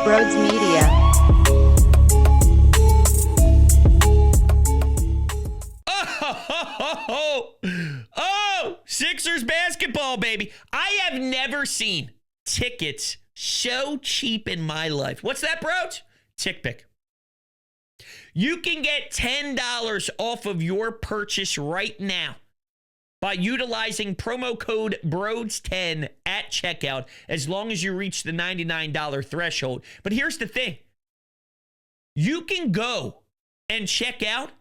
Brodes Media. Oh, Sixers basketball, baby. I have never seen tickets so cheap in my life. What's that, Brodes? Tickpick. You can get $10 off of your purchase right now by utilizing promo code BRODES10 at checkout as long as you reach the $99 threshold. But here's the thing. You can go and check out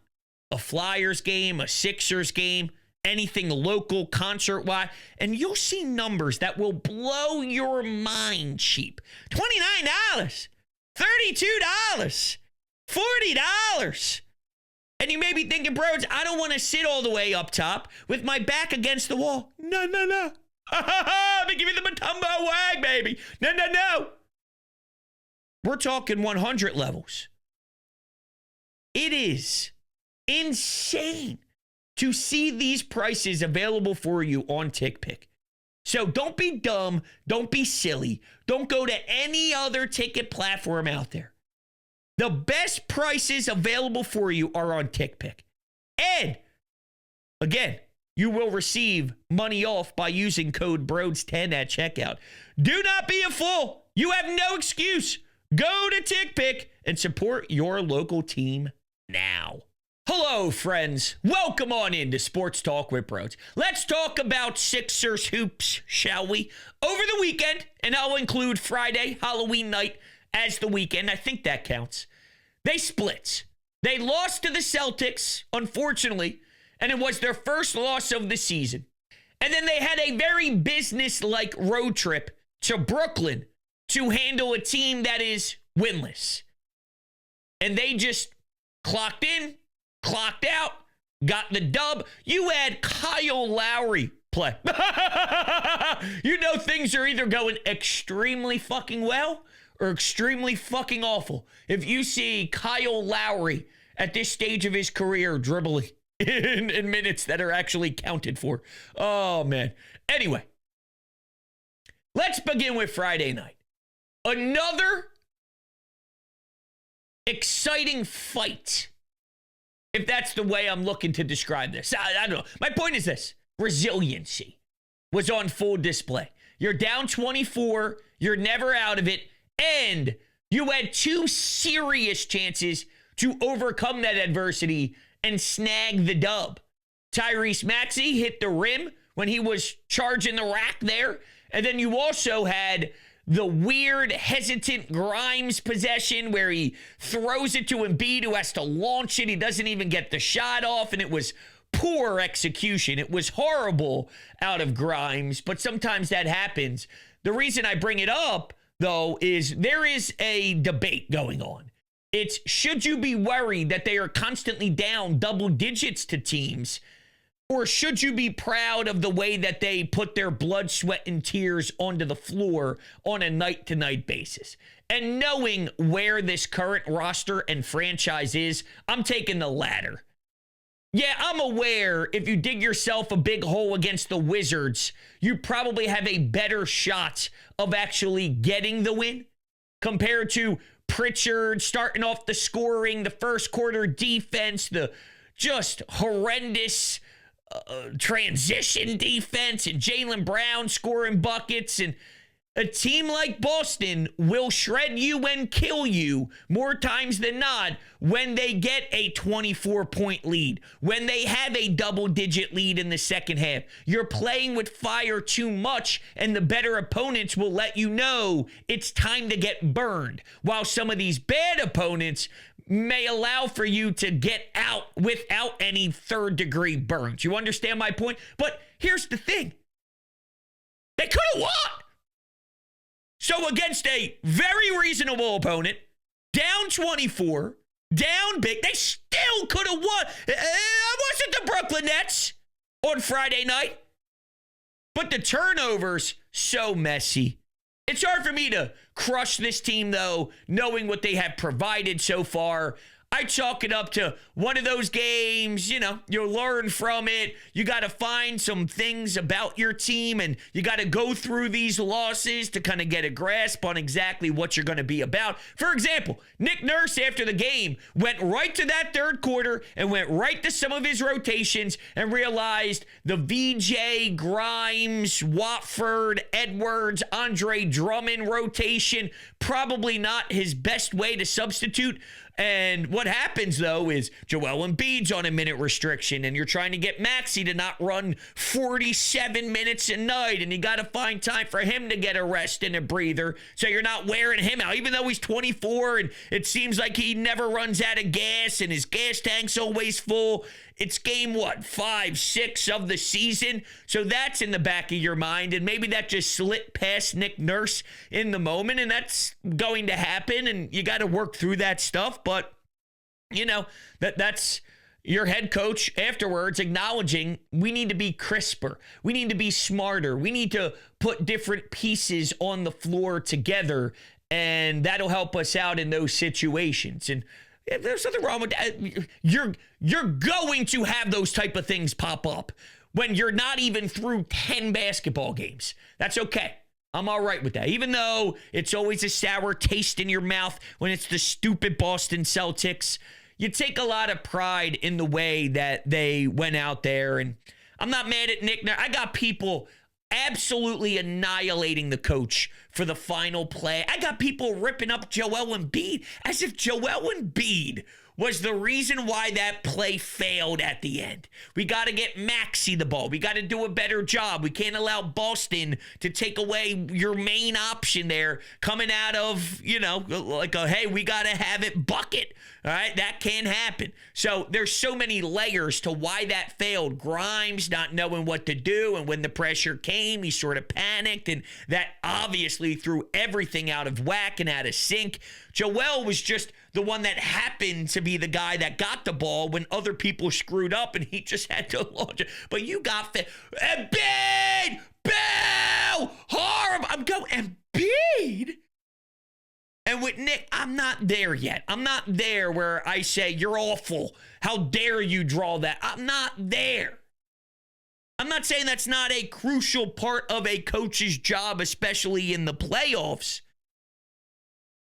a Flyers game, a Sixers game, anything local, concert-wise, and you'll see numbers that will blow your mind cheap. $29, $32, $40. And you may be thinking, Brodes, I don't want to sit all the way up top with my back against the wall. No. Let me give you the Matumbo wag, baby. No. We're talking 100 levels. It is insane to see these prices available for you on Tickpick. So don't be dumb. Don't be silly. Don't go to any other ticket platform out there. The best prices available for you are on Tickpick. And, again, you will receive money off by using code BRODES10 at checkout. Do not be a fool. You have no excuse. Go to Tickpick and support your local team now. Hello, friends. Welcome on into Sports Talk with Brodes. Let's talk about Sixers hoops, shall we? Over the weekend, and I'll include Friday, Halloween night, as the weekend. I think that counts. They split. They lost to the Celtics, unfortunately, and it was their first loss of the season. And then they had a very business-like road trip to Brooklyn to handle a team that is winless. And they just clocked in, clocked out, got the dub. You had Kyle Lowry play. You know things are either going extremely fucking well or extremely fucking awful if you see Kyle Lowry at this stage of his career dribbling in minutes that are actually counted for. Oh, man. Anyway, let's begin with Friday night. Another exciting fight, if that's the way I'm looking to describe this. I don't know. My point is this. Resiliency was on full display. You're down 24. You're never out of it. And you had two serious chances to overcome that adversity and snag the dub. Tyrese Maxey hit the rim when he was charging the rack there. And then you also had the weird, hesitant Grimes possession where he throws it to Embiid, who has to launch it. He doesn't even get the shot off, and it was poor execution. It was horrible out of Grimes, but sometimes that happens. The reason I bring it up, though, is there is a debate going on. It's, should you be worried that they are constantly down double digits to teams, or should you be proud of the way that they put their blood, sweat, and tears onto the floor on a night-to-night basis? And knowing where this current roster and franchise is, I'm taking the latter. Yeah, I'm aware if you dig yourself a big hole against the Wizards, you probably have a better shot of actually getting the win compared to Pritchard starting off the scoring, the first quarter defense, the just horrendous transition defense, and Jaylen Brown scoring buckets. And a team like Boston will shred you and kill you more times than not when they get a 24-point lead, when they have a double-digit lead in the second half. You're playing with fire too much, and the better opponents will let you know it's time to get burned, while some of these bad opponents may allow for you to get out without any third-degree burns. You understand my point? But here's the thing. They could have won. So against a very reasonable opponent, down 24, down big, they still could have won. I wasn't the Brooklyn Nets on Friday night. But the turnovers, so messy. It's hard for me to crush this team, though, knowing what they have provided so far. I chalk it up to one of those games, you'll learn from it. You got to find some things about your team, and you got to go through these losses to kind of get a grasp on exactly what you're going to be about. For example, Nick Nurse, after the game, went right to that third quarter and went right to some of his rotations and realized the VJ, Grimes, Watford, Edwards, Andre Drummond rotation, probably not his best way to substitute. And what happens, though, is Joel Embiid's on a minute restriction, and you're trying to get Maxey to not run 47 minutes a night, and you got to find time for him to get a rest and a breather, so you're not wearing him out, even though he's 24, and it seems like he never runs out of gas, and his gas tank's always full. It's game, 5, 6 of the season. So that's in the back of your mind. And maybe that just slipped past Nick Nurse in the moment. And that's going to happen. And you got to work through that stuff. But, that's your head coach afterwards acknowledging we need to be crisper. We need to be smarter. We need to put different pieces on the floor together. And that'll help us out in those situations. And if there's nothing wrong with that, you're going to have those type of things pop up when you're not even through 10 basketball games. That's okay. I'm all right with that. Even though it's always a sour taste in your mouth when it's the stupid Boston Celtics, you take a lot of pride in the way that they went out there. And I'm not mad at Nick. I got people absolutely annihilating the coach for the final play. I got people ripping up Joel Embiid as if Joel Embiid was the reason why that play failed at the end. We got to get Maxey the ball. We got to do a better job. We can't allow Boston to take away your main option there coming out of, hey, we got to have it bucket. All right, that can't happen. So there's so many layers to why that failed. Grimes not knowing what to do, and when the pressure came, he sort of panicked, and that obviously threw everything out of whack and out of sync. Joel was just the one that happened to be the guy that got the ball when other people screwed up, and he just had to launch it. But you got Embiid! Boo! Horrible! I'm going, Embiid? And with Nick, I'm not there yet. I'm not there where I say, you're awful. How dare you draw that? I'm not there. I'm not saying that's not a crucial part of a coach's job, especially in the playoffs.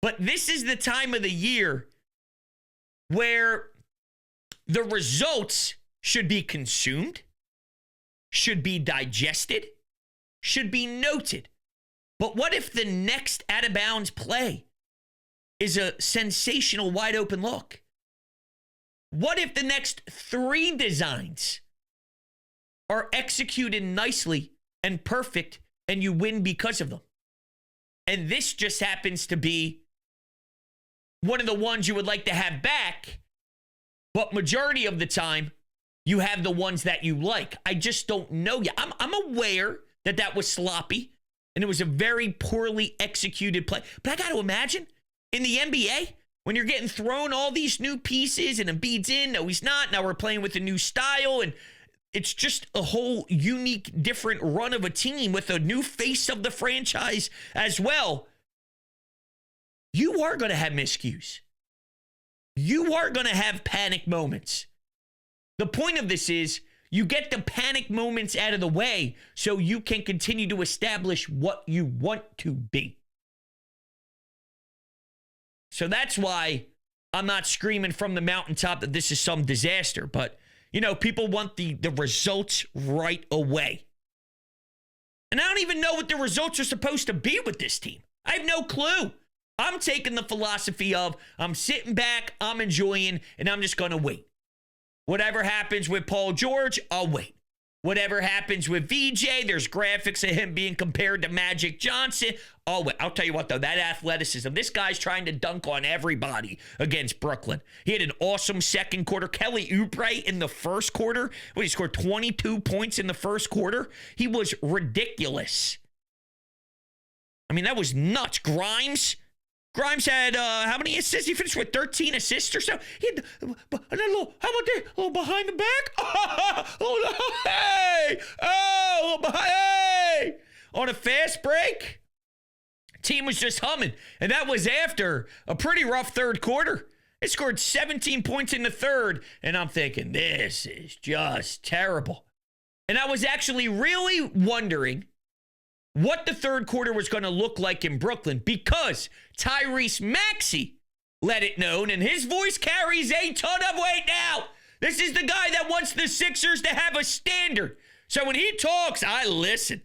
But this is the time of the year where the results should be consumed, should be digested, should be noted. But what if the next out-of-bounds play is a sensational wide open look? What if the next 3 designs are executed nicely and perfect and you win because of them? And this just happens to be one of the ones you would like to have back, but majority of the time you have the ones that you like. I just don't know yet. I'm aware that that was sloppy and it was a very poorly executed play, but I got to imagine in the NBA, when you're getting thrown all these new pieces and Embiid's in, no, he's not. Now we're playing with a new style, and it's just a whole unique, different run of a team with a new face of the franchise as well. You are going to have miscues. You are going to have panic moments. The point of this is you get the panic moments out of the way so you can continue to establish what you want to be. So that's why I'm not screaming from the mountaintop that this is some disaster. But, people want the results right away. And I don't even know what the results are supposed to be with this team. I have no clue. I'm taking the philosophy of I'm sitting back, I'm enjoying, and I'm just going to wait. Whatever happens with Paul George, I'll wait. Whatever happens with VJ, there's graphics of him being compared to Magic Johnson. Oh, I'll tell you what, though, that athleticism, this guy's trying to dunk on everybody against Brooklyn. He had an awesome second quarter. Kelly Oubre in the first quarter, when he scored 22 points in the first quarter, he was ridiculous. I mean, that was nuts. Grimes had, how many assists? He finished with 13 assists or so. He had, and a little, how about that? A little behind the back? Oh, hey! Oh, a little behind, hey! On a fast break, team was just humming. And that was after a pretty rough third quarter. They scored 17 points in the third, and I'm thinking, this is just terrible. And I was actually really wondering what the third quarter was going to look like in Brooklyn because Tyrese Maxey let it known, and his voice carries a ton of weight now. This is the guy that wants the Sixers to have a standard. So when he talks, I listen.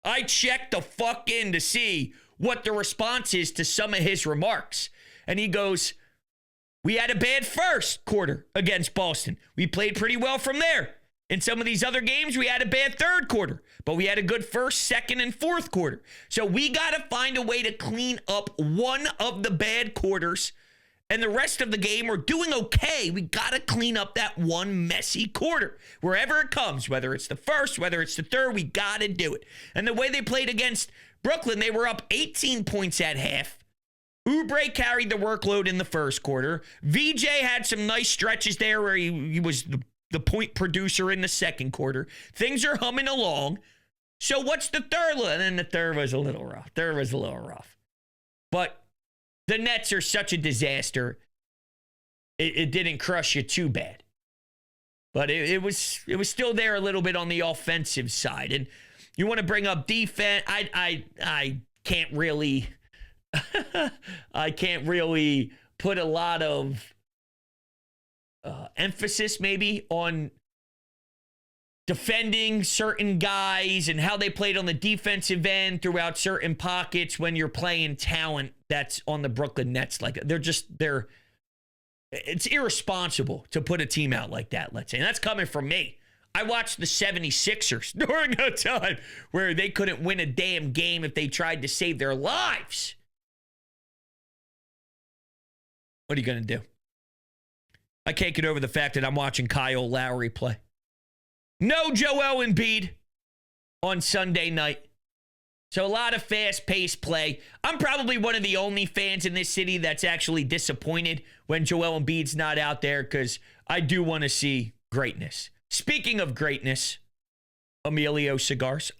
I check the fuck in to see what the response is to some of his remarks. And he goes, we had a bad first quarter against Boston. We played pretty well from there. In some of these other games, we had a bad third quarter, but we had a good first, second, and fourth quarter. So we got to find a way to clean up one of the bad quarters, and the rest of the game, we're doing okay. We got to clean up that one messy quarter. Wherever it comes, whether it's the first, whether it's the third, we got to do it. And the way they played against Brooklyn, they were up 18 points at half. Oubre carried the workload in the first quarter. VJ had some nice stretches there where he was the point producer in the second quarter. Things are humming along. So what's the third? And then the third was a little rough. But the Nets are such a disaster. It didn't crush you too bad. But it was still there a little bit on the offensive side. And you want to bring up defense. I can't really I can't really put a lot of emphasis maybe on defending certain guys and how they played on the defensive end throughout certain pockets when you're playing talent that's on the Brooklyn Nets. Like it's irresponsible to put a team out like that, let's say. And that's coming from me. I watched the 76ers during a time where they couldn't win a damn game if they tried to save their lives. What are you going to do? I can't get over the fact that I'm watching Kyle Lowry play. No Joel Embiid on Sunday night. So a lot of fast-paced play. I'm probably one of the only fans in this city that's actually disappointed when Joel Embiid's not out there because I do want to see greatness. Speaking of greatness, Amelio cigars.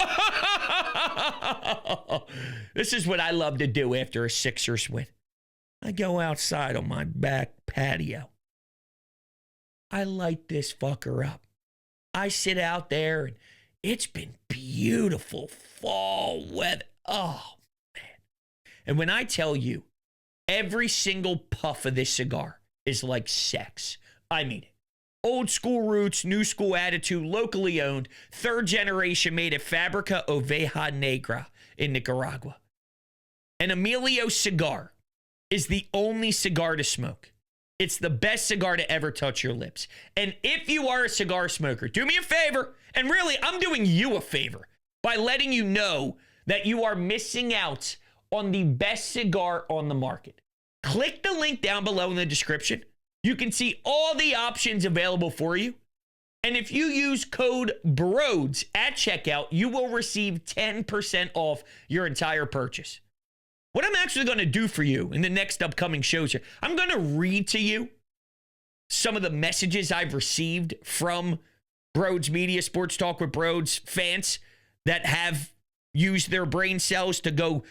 This is what I love to do after a Sixers win. I go outside on my back patio. I light this fucker up. I sit out there, and it's been beautiful fall weather. Oh, man. And when I tell you, every single puff of this cigar is like sex. I mean it. Old school roots, new school attitude, locally owned, third generation made at Fabrica Oveja Negra in Nicaragua. An Amelio cigar is the only cigar to smoke. It's the best cigar to ever touch your lips. And if you are a cigar smoker, do me a favor, and really, I'm doing you a favor by letting you know that you are missing out on the best cigar on the market. Click the link down below in the description. You can see all the options available for you. And if you use code Brodes at checkout, you will receive 10% off your entire purchase. What I'm actually going to do for you in the next upcoming shows here, I'm going to read to you some of the messages I've received from Brodes Media, Sports Talk with Brodes fans that have used their brain cells to go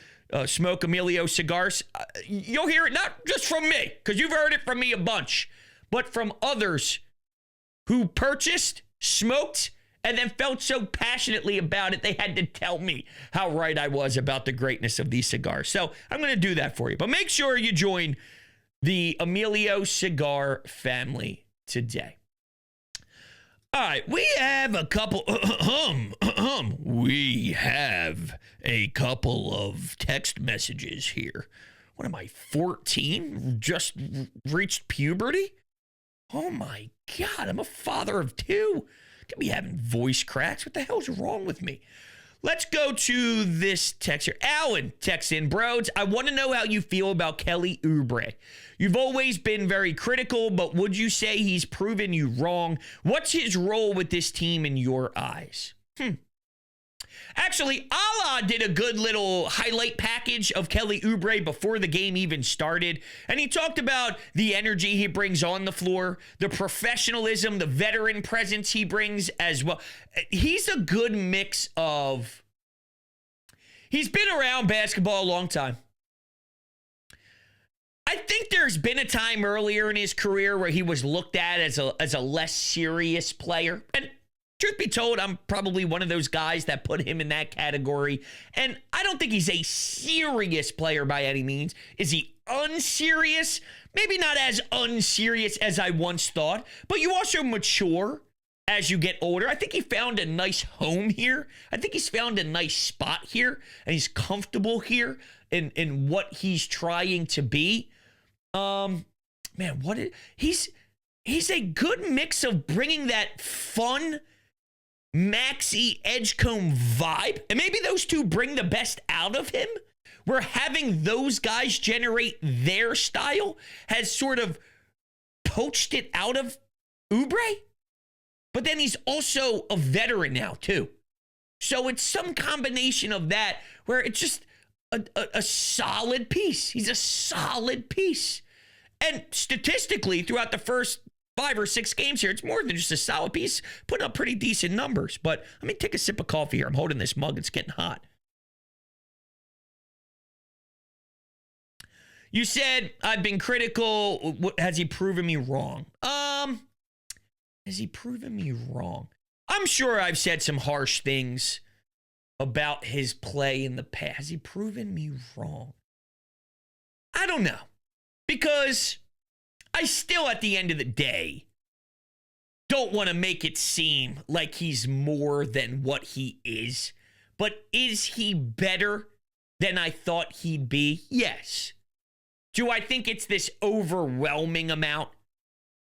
smoke Amelio cigars. You'll hear it not just from me, because you've heard it from me a bunch, but from others who purchased, smoked, and then felt so passionately about it, they had to tell me how right I was about the greatness of these cigars. So I'm going to do that for you. But make sure you join the Amelio cigar family today. All right, we have a couple we have a couple of text messages here. What am I, 14? Just reached puberty? Oh my God, I'm a father of two. Could be having voice cracks. What the hell's wrong with me? Let's go to this text here. Alan texts in, Brodes, I want to know how you feel about Kelly Oubre. You've always been very critical, but would you say he's proven you wrong? What's his role with this team in your eyes? Actually, Allah did a good little highlight package of Kelly Oubre before the game even started. And he talked about the energy he brings on the floor, the professionalism, the veteran presence he brings as well. He's a good mix of... He's been around basketball a long time. I think think there's been a time earlier in his career where he was looked at as a less serious player. And truth be told, I'm probably one of those guys that put him in that category. And I don't think he's a serious player by any means. Is he unserious? Maybe not as unserious as I once thought, but you also mature as you get older. I think he found a nice home here. I think he's found a nice spot here, and he's comfortable here in what he's trying to be. He's a good mix of bringing that fun Maxey Edgecombe vibe, and maybe those two bring the best out of him. Where having those guys generate their style has sort of poached it out of Oubre. But then he's also a veteran now, too. So it's some combination of that where it's just a solid piece. He's a solid piece. And statistically, throughout the first 5 or 6 games here, it's more than just a solid piece, putting up pretty decent numbers. But let me take a sip of coffee here. I'm holding this mug. It's getting hot. You said I've been critical. Has he proven me wrong? Has he proven me wrong? I'm sure I've said some harsh things about his play in the past. Has he proven me wrong? I don't know. Because I still, at the end of the day, don't want to make it seem like he's more than what he is. But is he better than I thought he'd be? Yes. Do I think it's this overwhelming amount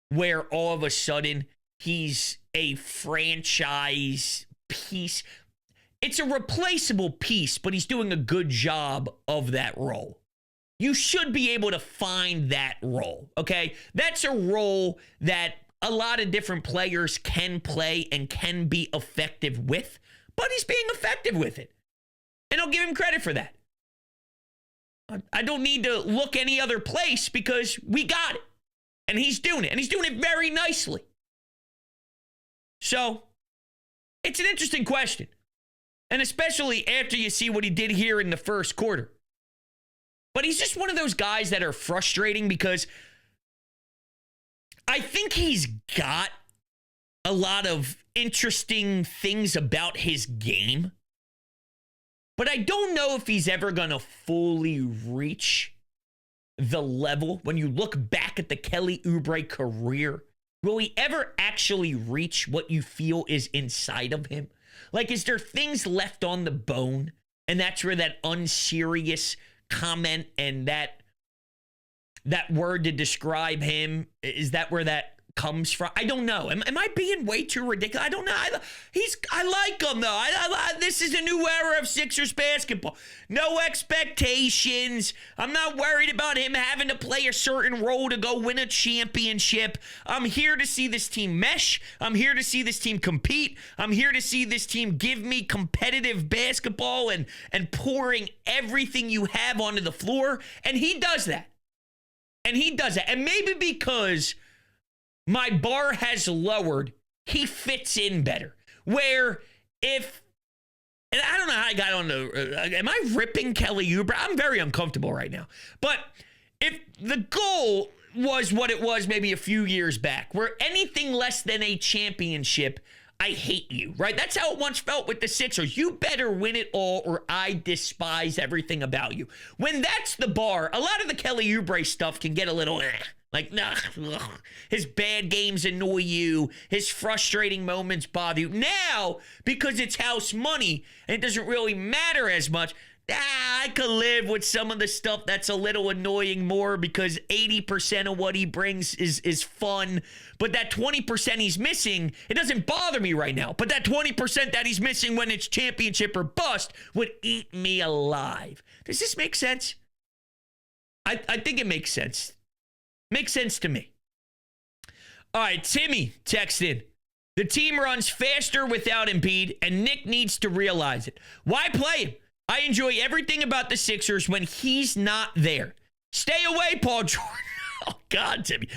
where all of a sudden he's a franchise piece? It's a replaceable piece, but he's doing a good job of that role. You should be able to find that role, okay? That's a role that a lot of different players can play and can be effective with, but he's being effective with it. And I'll give him credit for that. I don't need to look any other place because we got it. And he's doing it. And he's doing it very nicely. So, it's an interesting question. And especially after you see what he did here in the first quarter. But he's just one of those guys that are frustrating because I think he's got a lot of interesting things about his game. But I don't know if he's ever going to fully reach the level. When you look back at the Kelly Oubre career, will he ever actually reach what you feel is inside of him? Like, is there things left on the bone? And that's where that unserious comment and that word to describe him, is that where that comes from? I don't know. Am I being way too ridiculous? I don't know. I like him though. This is a new era of Sixers basketball. No expectations. I'm not worried about him having to play a certain role to go win a championship. I'm here to see this team mesh. I'm here to see this team compete. I'm here to see this team give me competitive basketball and pouring everything you have onto the floor. And he does that. And maybe because my bar has lowered, he fits in better. Where and I don't know how I got on am I ripping Kelly Oubre? I'm very uncomfortable right now. But if the goal was what it was maybe a few years back, where anything less than a championship, I hate you, right? That's how it once felt with the Sixers. You better win it all or I despise everything about you. When that's the bar, a lot of the Kelly Oubre stuff can get a little like, nah, his bad games annoy you. His frustrating moments bother you. Now, because it's house money and it doesn't really matter as much, I could live with some of the stuff that's a little annoying more because 80% of what he brings is fun. But that 20% he's missing, it doesn't bother me right now. But that 20% that he's missing when it's championship or bust would eat me alive. Does this make sense? I think it makes sense. Makes sense to me. All right, Timmy texted. The team runs faster without Embiid, and Nick needs to realize it. Why play him? I enjoy everything about the Sixers when he's not there. Stay away, Paul George. Oh, God, Timmy.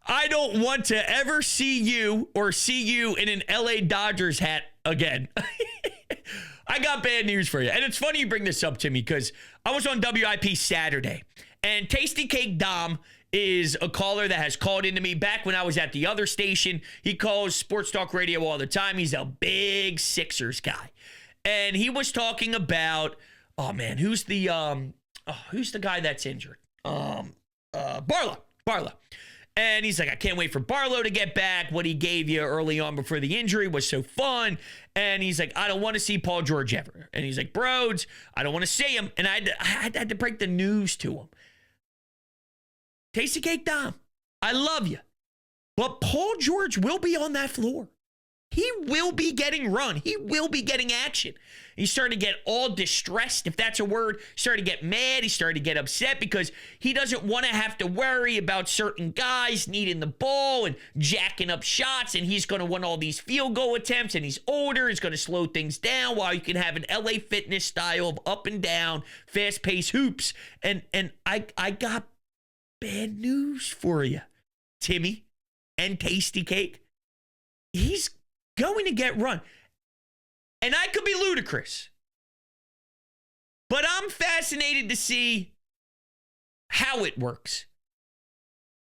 I don't want to ever see you in an LA Dodgers hat again. I got bad news for you. And it's funny you bring this up, Timmy, because I was on WIP Saturday, and Tasty Cake Dom is a caller that has called into me back when I was at the other station. He calls Sports Talk Radio all the time. He's a big Sixers guy. And he was talking about, oh man, who's the guy that's injured? Barlow. And he's like, I can't wait for Barlow to get back. What he gave you early on before the injury was so fun. And he's like, I don't want to see Paul George ever. And he's like, Brodes, I don't want to see him. And I had to break the news to him. Tasty Cake Dom, I love you. But Paul George will be on that floor. He will be getting run. He will be getting action. He's starting to get all distressed, if that's a word. He's starting to get mad. He's starting to get upset because he doesn't want to have to worry about certain guys needing the ball and jacking up shots, and he's going to want all these field goal attempts, and he's older. He's going to slow things down while you can have an LA Fitness style of up and down, fast-paced hoops. And I got bad news for you, Timmy and Tasty Cake. He's going to get run. And I could be ludicrous, but I'm fascinated to see how it works,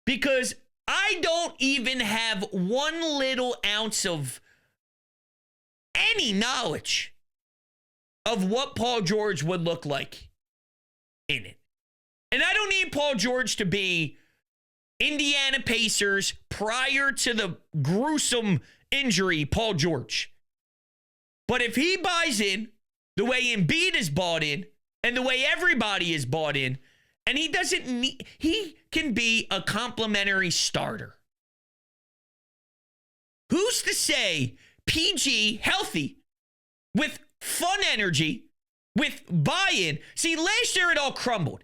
because I don't even have one little ounce of any knowledge of what Paul George would look like in it. And I don't need Paul George to be Indiana Pacers prior to the gruesome injury Paul George. But if he buys in the way Embiid is bought in and the way everybody is bought in, and he doesn't need, he can be a complimentary starter. Who's to say PG, healthy, with fun energy, with buy-in? See, last year it all crumbled.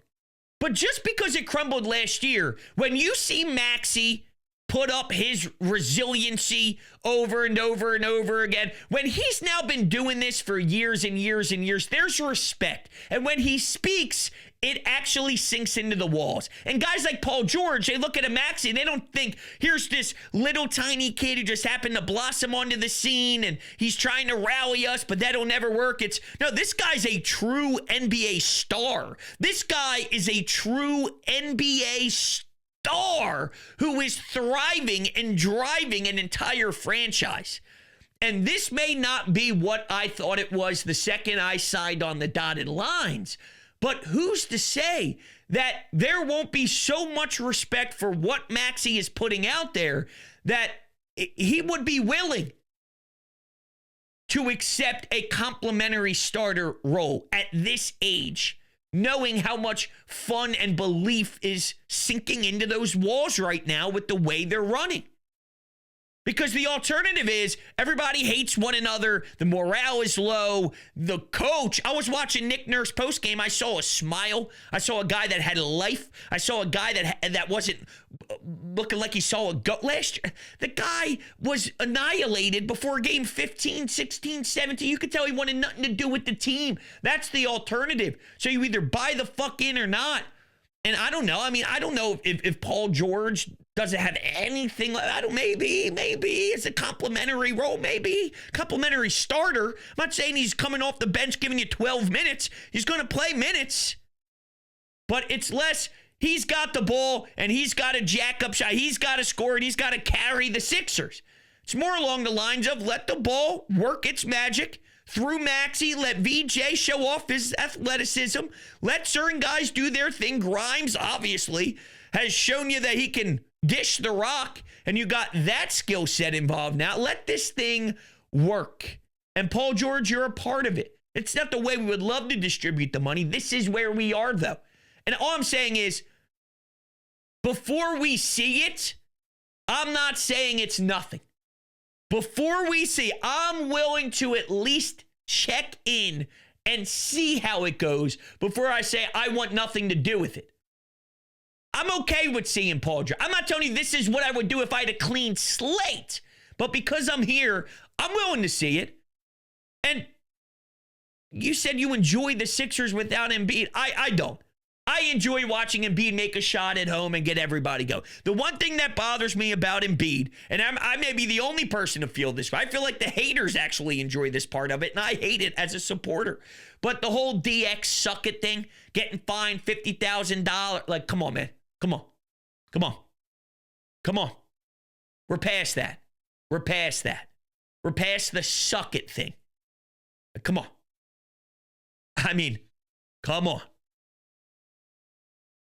But just because it crumbled last year, when you see Maxey put up his resiliency over and over and over again, when he's now been doing this for years and years and years, there's respect. And when he speaks, it actually sinks into the walls. And guys like Paul George, they look at a Maxey and they don't think, here's this little tiny kid who just happened to blossom onto the scene and he's trying to rally us, but that'll never work. It's, no, this guy's a true NBA star. This guy is a true NBA star who is thriving and driving an entire franchise. And this may not be what I thought it was the second I signed on the dotted lines, but who's to say that there won't be so much respect for what Maxey is putting out there that he would be willing to accept a complimentary starter role at this age, knowing how much fun and belief is sinking into those walls right now with the way they're running. Because the alternative is everybody hates one another. The morale is low. The coach, I was watching Nick Nurse postgame. I saw a smile. I saw a guy that had life. I saw a guy that wasn't looking like he saw a goat. Last year, the guy was annihilated before game 15, 16, 17. You could tell he wanted nothing to do with the team. That's the alternative. So you either buy the fuck in or not. And I don't know. I mean, I don't know if Paul George doesn't have anything like that. Maybe it's a complimentary role, maybe complimentary starter. I'm not saying he's coming off the bench giving you 12 minutes. He's going to play minutes. But it's less, he's got the ball and he's got a jack up shot. He's got to score and he's got to carry the Sixers. It's more along the lines of let the ball work its magic through Maxey, let VJ show off his athleticism, let certain guys do their thing. Grimes, obviously, has shown you that he can dish the rock, and you got that skill set involved now. Let this thing work. And Paul George, you're a part of it. It's not the way we would love to distribute the money. This is where we are, though. And all I'm saying is, before we see it, I'm not saying it's nothing. Before we see, I'm willing to at least check in and see how it goes before I say I want nothing to do with it. I'm okay with seeing Paul George. I'm not telling you this is what I would do if I had a clean slate. But because I'm here, I'm willing to see it. And you said you enjoy the Sixers without Embiid. I don't. I enjoy watching Embiid make a shot at home and get everybody go. The one thing that bothers me about Embiid, and I may be the only person to feel this, but I feel like the haters actually enjoy this part of it, and I hate it as a supporter. But the whole DX suck it thing, getting fined $50,000, like, come on, man. Come on. Come on. Come on. We're past that. We're past that. We're past the suck it thing. Come on. I mean, come on.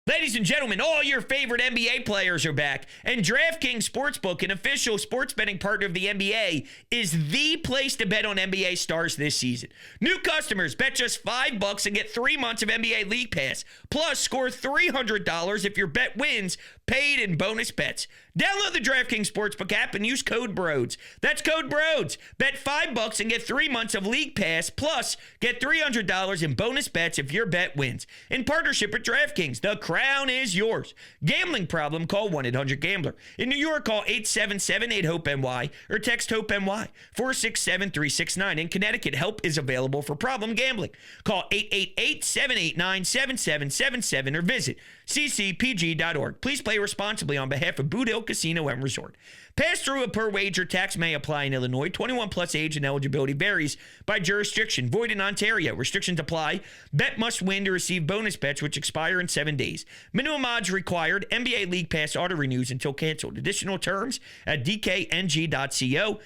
Ladies and gentlemen, all your favorite NBA players are back, and DraftKings Sportsbook, an official sports betting partner of the NBA, is the place to bet on NBA stars this season. New customers bet just $5 and get 3 months of NBA League Pass, plus score $300 if your bet wins, paid in bonus bets. Download the DraftKings Sportsbook app and use code Brodes. That's code Brodes. Bet $5 and get 3 months of League Pass, plus get $300 in bonus bets if your bet wins. In partnership with DraftKings, the crown is yours. Gambling problem? Call 1-800-GAMBLER. In New York, call 877-8-HOPE-NY or text HOPE-NY 467-369. In Connecticut, help is available for problem gambling. Call 888-789-7777 or visit ccpg.org. Please play responsibly on behalf of Boot Hill Casino and Resort. Pass-through of per-wager tax may apply in Illinois. 21 plus age and eligibility varies by jurisdiction. Void in Ontario. Restrictions apply. Bet must win to receive bonus bets, which expire in 7 days. Minimum odds required. NBA League Pass auto-renews until canceled. Additional terms at dkng.co/audio.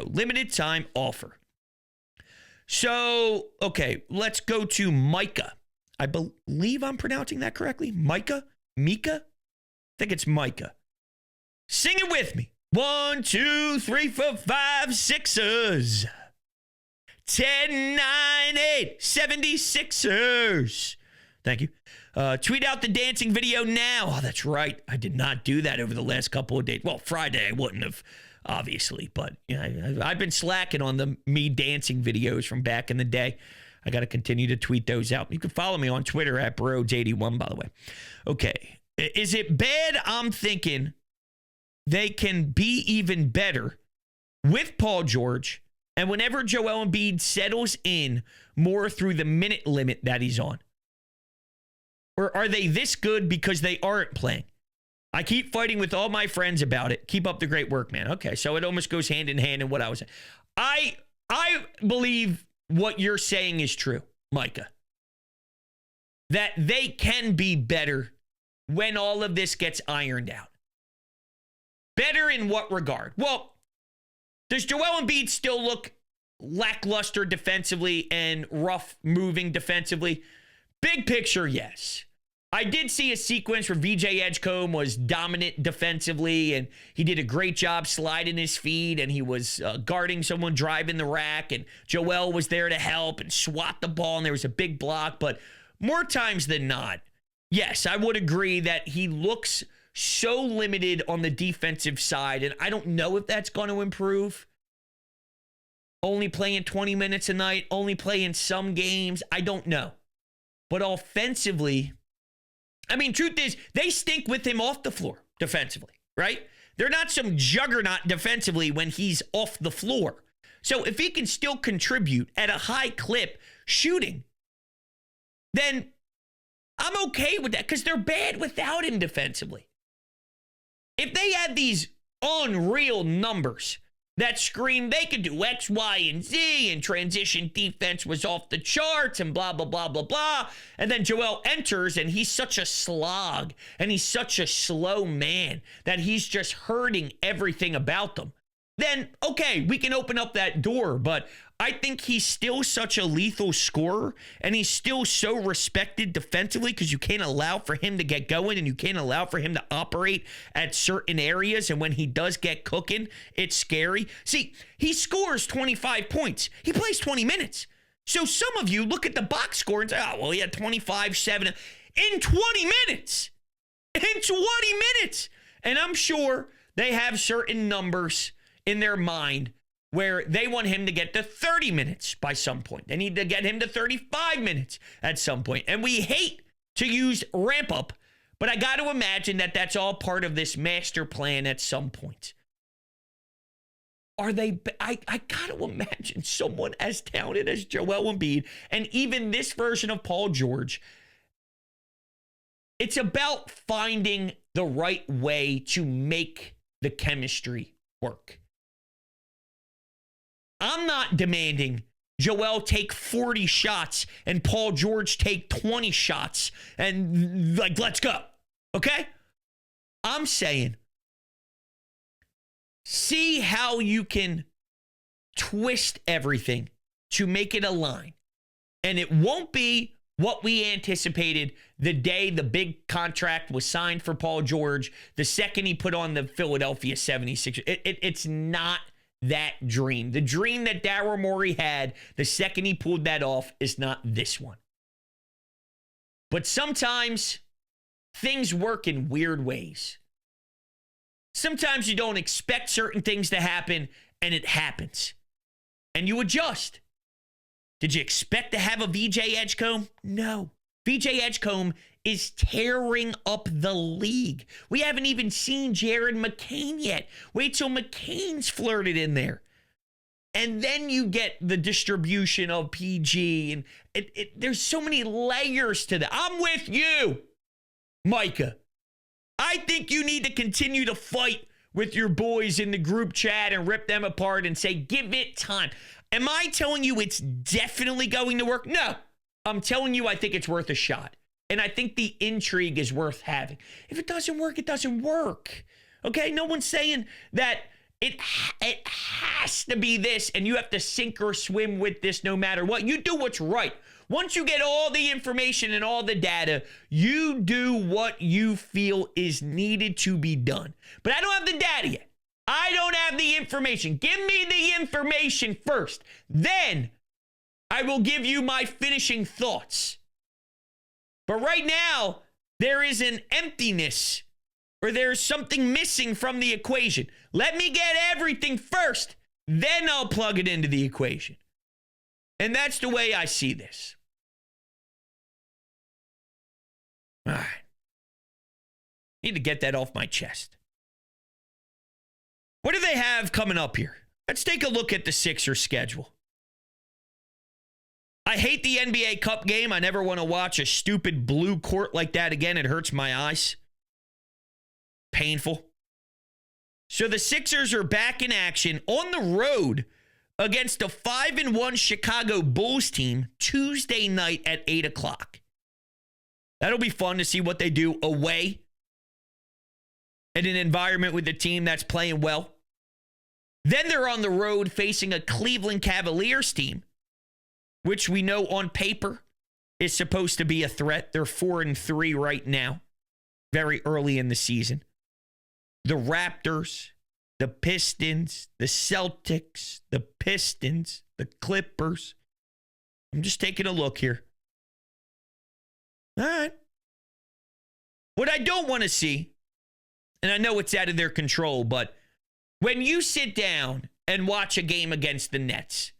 Limited time offer. So, okay, let's go to Micah. I believe I'm pronouncing that correctly. Micah? Mika? I think it's Micah. Sing it with me. 1, 2, 3, 4, 5, Sixers. 10, 9, 8, 76ers. Thank you. Tweet out the dancing video now. Oh, that's right. I did not do that over the last couple of days. Well, Friday I wouldn't have, obviously. But I've been slacking on the me dancing videos from back in the day. I got to continue to tweet those out. You can follow me on Twitter at Brodes81, by the way. Okay. Is it bad? I'm thinking they can be even better with Paul George and whenever Joel Embiid settles in more through the minute limit that he's on. Or are they this good because they aren't playing? I keep fighting with all my friends about it. Keep up the great work, man. Okay, so it almost goes hand in hand in what I was saying. I believe what you're saying is true, Micah. That they can be better when all of this gets ironed out. Better in what regard? Well, does Joel Embiid still look lackluster defensively and rough moving defensively? Big picture, yes. I did see a sequence where VJ Edgecombe was dominant defensively, and he did a great job sliding his feet, and he was guarding someone driving the rack, and Joel was there to help and swat the ball, and there was a big block. But more times than not, yes, I would agree that he looks so limited on the defensive side, and I don't know if that's going to improve. Only playing 20 minutes a night, only playing some games, I don't know. But offensively, I mean, truth is, they stink with him off the floor defensively, right? They're not some juggernaut defensively when he's off the floor. So if he can still contribute at a high clip shooting, then I'm okay with that because they're bad without him defensively. If they had these unreal numbers that scream they could do X, Y, and Z, and transition defense was off the charts, and blah, blah, blah, blah, blah, and then Joel enters, and he's such a slog, and he's such a slow man that he's just hurting everything about them, then, okay, we can open up that door, but I think he's still such a lethal scorer, and he's still so respected defensively because you can't allow for him to get going, and you can't allow for him to operate at certain areas, and when he does get cooking, it's scary. See, he scores 25 points. He plays 20 minutes. So some of you look at the box score and say, oh, well, he had 25, 7, in 20 minutes. In 20 minutes. And I'm sure they have certain numbers in their mind where they want him to get to 30 minutes by some point. They need to get him to 35 minutes at some point. And we hate to use ramp up, but I got to imagine that that's all part of this master plan at some point. Are they? I got to imagine someone as talented as Joel Embiid and even this version of Paul George. It's about finding the right way to make the chemistry work. I'm not demanding Joel take 40 shots and Paul George take 20 shots and, like, let's go. Okay? I'm saying, see how you can twist everything to make it align. And it won't be what we anticipated the day the big contract was signed for Paul George, the second he put on the Philadelphia 76ers. It's not that dream. The dream that Daryl Morey had the second he pulled that off is not this one. But sometimes things work in weird ways. Sometimes you don't expect certain things to happen, and it happens. And you adjust. Did you expect to have a VJ Edgecombe? No. VJ Edgecombe is tearing up the league. We haven't even seen Jared McCain yet. Wait till McCain's flirted in there. And then you get the distribution of PG. And there's so many layers to that. I'm with you, Micah. I think you need to continue to fight with your boys in the group chat and rip them apart and say, give it time. Am I telling you it's definitely going to work? No. I'm telling you I think it's worth a shot. And I think the intrigue is worth having. If it doesn't work, it doesn't work. Okay? No one's saying that it has to be this and you have to sink or swim with this no matter what. You do what's right. Once you get all the information and all the data, you do what you feel is needed to be done. But I don't have the data yet. I don't have the information. Give me the information first. Then I will give you my finishing thoughts. But right now, there is an emptiness or there's something missing from the equation. Let me get everything first. Then I'll plug it into the equation. And that's the way I see this. All right. Need to get that off my chest. What do they have coming up here? Let's take a look at the Sixers schedule. I hate the NBA Cup game. I never want to watch a stupid blue court like that again. It hurts my eyes. Painful. So the Sixers are back in action on the road against a 5-1 Chicago Bulls team Tuesday night at 8 o'clock. That'll be fun to see what they do away in an environment with a team that's playing well. Then they're on the road facing a Cleveland Cavaliers team, which we know on paper is supposed to be a threat. They're 4-3 right now, very early in the season. The Raptors, the Pistons, the Celtics, the Pistons, the Clippers. I'm just taking a look here. All right. What I don't want to see, and I know it's out of their control, but when you sit down and watch a game against the Nets,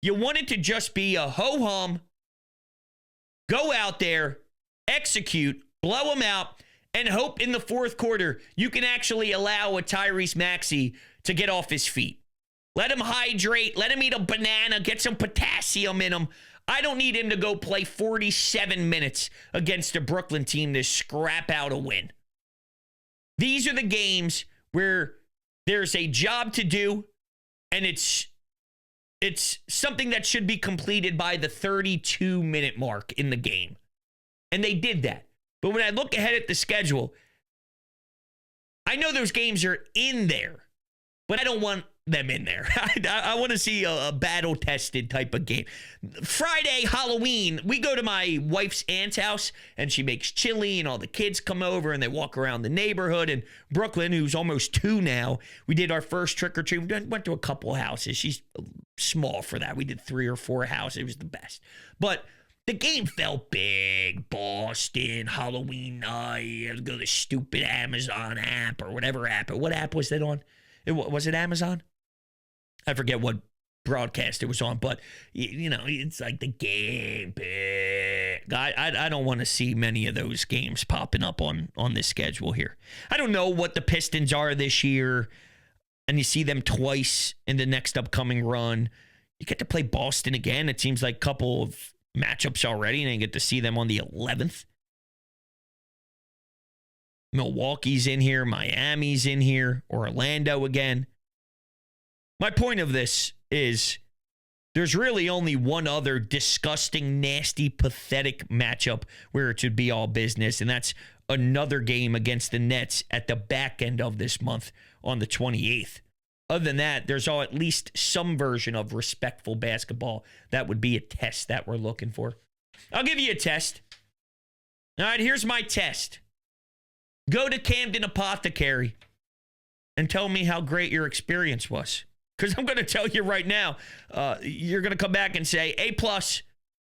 you want it to just be a ho-hum, go out there, execute, blow them out, and hope in the fourth quarter you can actually allow a Tyrese Maxey to get off his feet. Let him hydrate, let him eat a banana, get some potassium in him. I don't need him to go play 47 minutes against a Brooklyn team to scrap out a win. These are the games where there's a job to do, and it's something that should be completed by the 32-minute mark in the game. And they did that. But when I look ahead at the schedule, I know those games are in there, but I don't want them in there. I want to see a battle-tested type of game. Friday, Halloween, we go to my wife's aunt's house, and she makes chili, and all the kids come over, and they walk around the neighborhood. And Brooklyn, who's almost 2 now, we did our first trick-or-treat. We went to a couple houses. She's small for that. We did 3 or 4 houses. It was the best. But the game felt big. Boston, Halloween night. You have to go to the stupid Amazon app or whatever app. What app was that on? Was it Amazon? I forget what broadcast it was on, but, you know, it's like the game big. I don't want to see many of those games popping up on this schedule here. I don't know what the Pistons are this year, and you see them twice in the next upcoming run. You get to play Boston again. It seems like a couple of matchups already, and you get to see them on the 11th. Milwaukee's in here. Miami's in here. Orlando again. My point of this is there's really only one other disgusting, nasty, pathetic matchup where it should be all business, and that's another game against the Nets at the back end of this month on the 28th. Other than that, there's at least some version of respectful basketball. That would be a test that we're looking for. I'll give you a test. All right, here's my test. Go to Camden Apothecary and tell me how great your experience was. Because I'm going to tell you right now, you're going to come back and say, A+.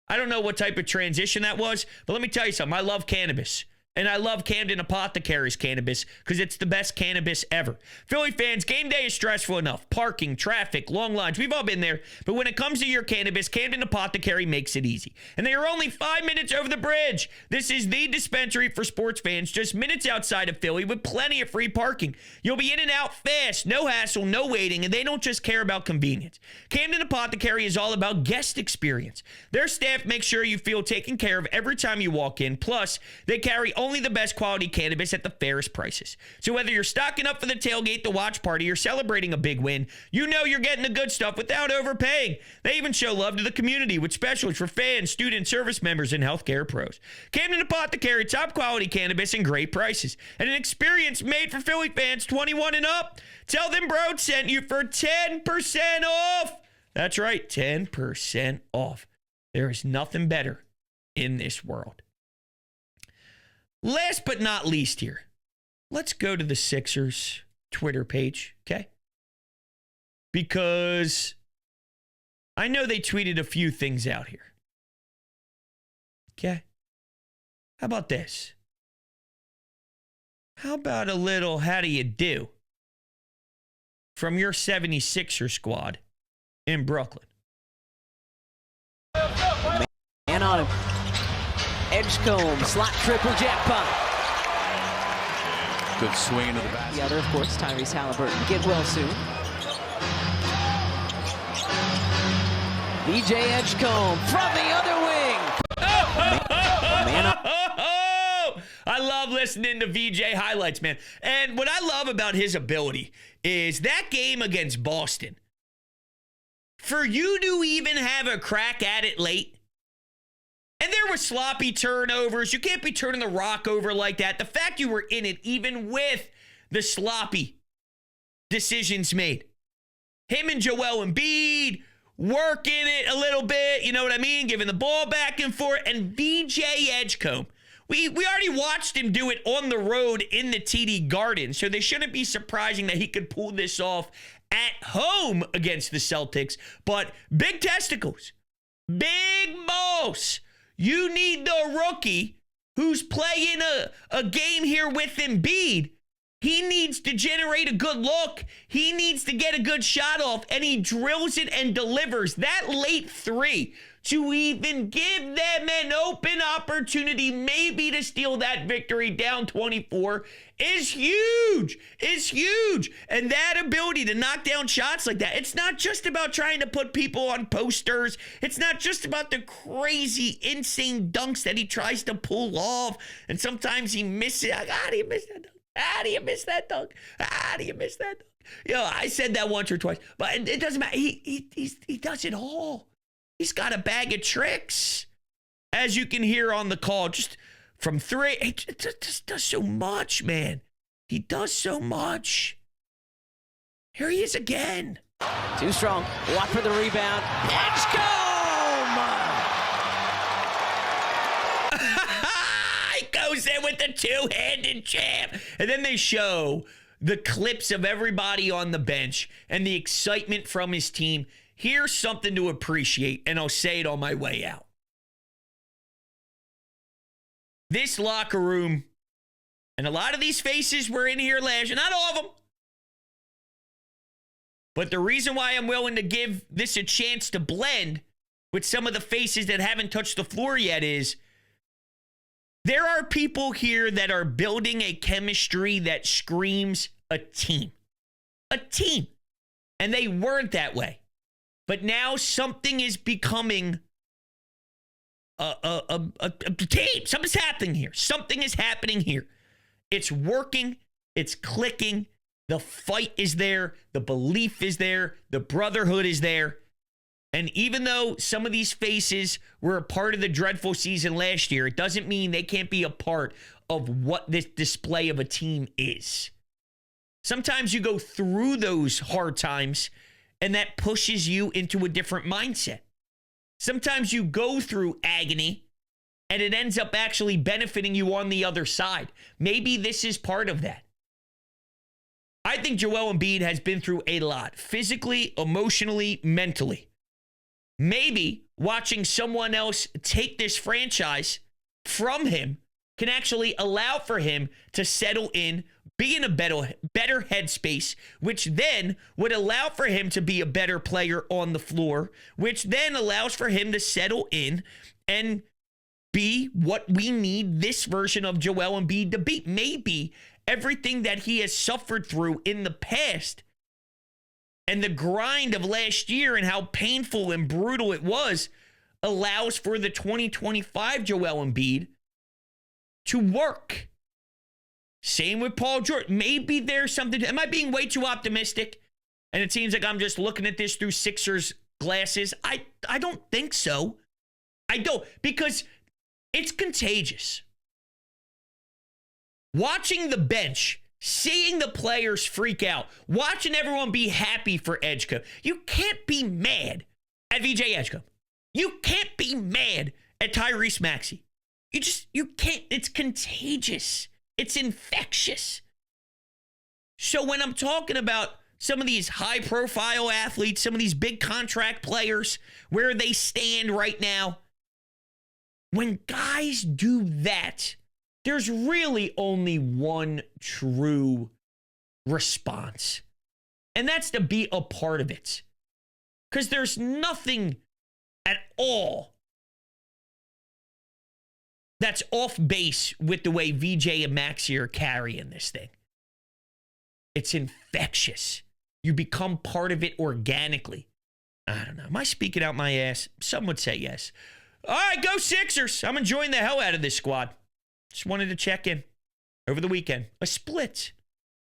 I don't know what type of transition that was, but let me tell you something. I love cannabis. And I love Camden Apothecary's cannabis because it's the best cannabis ever. Philly fans, game day is stressful enough. Parking, traffic, long lines. We've all been there. But when it comes to your cannabis, Camden Apothecary makes it easy. And they are only 5 minutes over the bridge. This is the dispensary for sports fans just minutes outside of Philly with plenty of free parking. You'll be in and out fast. No hassle, no waiting. And they don't just care about convenience. Camden Apothecary is all about guest experience. Their staff makes sure you feel taken care of every time you walk in. Plus, they carry only the best quality cannabis at the fairest prices. So whether you're stocking up for the tailgate, the watch party, or celebrating a big win, you know you're getting the good stuff without overpaying. They even show love to the community with specials for fans, students, service members, and healthcare pros. Camden Apothecary, top quality cannabis and great prices. And an experience made for Philly fans 21 and up. Tell them Brodes sent you for 10% off. That's right, 10% off. There is nothing better in this world. Last but not least here, let's go to the Sixers Twitter page, okay? Because I know they tweeted a few things out here. Okay? How about this? How about a little how do you do from your 76er squad in Brooklyn? Man on him. Edgecombe, slot triple jackpot. Good swing into the basket. The other, of course, Tyrese Halliburton. Get well soon. VJ Edgecombe from the other wing. Man on. I love listening to VJ highlights, man. And what I love about his ability is that game against Boston. For you to even have a crack at it late, and there were sloppy turnovers. You can't be turning the rock over like that. The fact you were in it, even with the sloppy decisions made. Him and Joel Embiid working it a little bit, you know what I mean? Giving the ball back and forth. And VJ Edgecombe, we already watched him do it on the road in the TD Garden, so they shouldn't be surprising that he could pull this off at home against the Celtics. But big testicles, big balls. You need the rookie who's playing a game here with Embiid. He needs to generate a good look. He needs to get a good shot off, and he drills it and delivers. That late three to even give them an open opportunity maybe to steal that victory down 24 is huge. Is huge. And that ability to knock down shots like that, it's not just about trying to put people on posters. It's not just about the crazy, insane dunks that he tries to pull off. And sometimes he misses. How do you miss that dunk? How do you miss that dunk? How do you miss that dunk? You know, I said that once or twice, but it doesn't matter. He does it all. He's got a bag of tricks, as you can hear on the call, just from three. He just does so much, man. He does so much. Here he is again. Too strong. Walk for the rebound. Edgecombe! He goes in with the two-handed jam. And then they show the clips of everybody on the bench and the excitement from his team. Here's something to appreciate, and I'll say it on my way out. This locker room, and a lot of these faces were in here last year, not all of them. But the reason why I'm willing to give this a chance to blend with some of the faces that haven't touched the floor yet is there are people here that are building a chemistry that screams a team. A team. And they weren't that way. But now something is becoming a team. Something's happening here. Something is happening here. It's working. It's clicking. The fight is there. The belief is there. The brotherhood is there. And even though some of these faces were a part of the dreadful season last year, it doesn't mean they can't be a part of what this display of a team is. Sometimes you go through those hard times and that pushes you into a different mindset. Sometimes you go through agony and it ends up actually benefiting you on the other side. Maybe this is part of that. I think Joel Embiid has been through a lot, physically, emotionally, mentally. Maybe watching someone else take this franchise from him can actually allow for him to settle in, be in a better headspace, which then would allow for him to be a better player on the floor, which then allows for him to settle in and be what we need this version of Joel Embiid to be. Maybe everything that he has suffered through in the past and the grind of last year and how painful and brutal it was allows for the 2025 Joel Embiid to work. Same with Paul George. Maybe there's something. Am I being way too optimistic? And it seems like I'm just looking at this through Sixers glasses. I don't think so. I don't, because it's contagious. Watching the bench, seeing the players freak out, watching everyone be happy for Edgecombe. You can't be mad at VJ Edgecombe. You can't be mad at Tyrese Maxey. You can't. It's contagious. It's infectious. So when I'm talking about some of these high-profile athletes, some of these big contract players, where they stand right now, when guys do that, there's really only one true response, and that's to be a part of it. Because there's nothing at all that's off base with the way VJ and Maxey are carrying this thing. It's infectious. You become part of it organically. I don't know. Am I speaking out my ass? Some would say yes. All right, go Sixers. I'm enjoying the hell out of this squad. Just wanted to check in over the weekend. A split.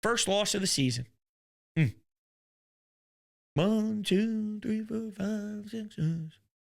First loss of the season. 1, 2, 3, 4, 5, 6.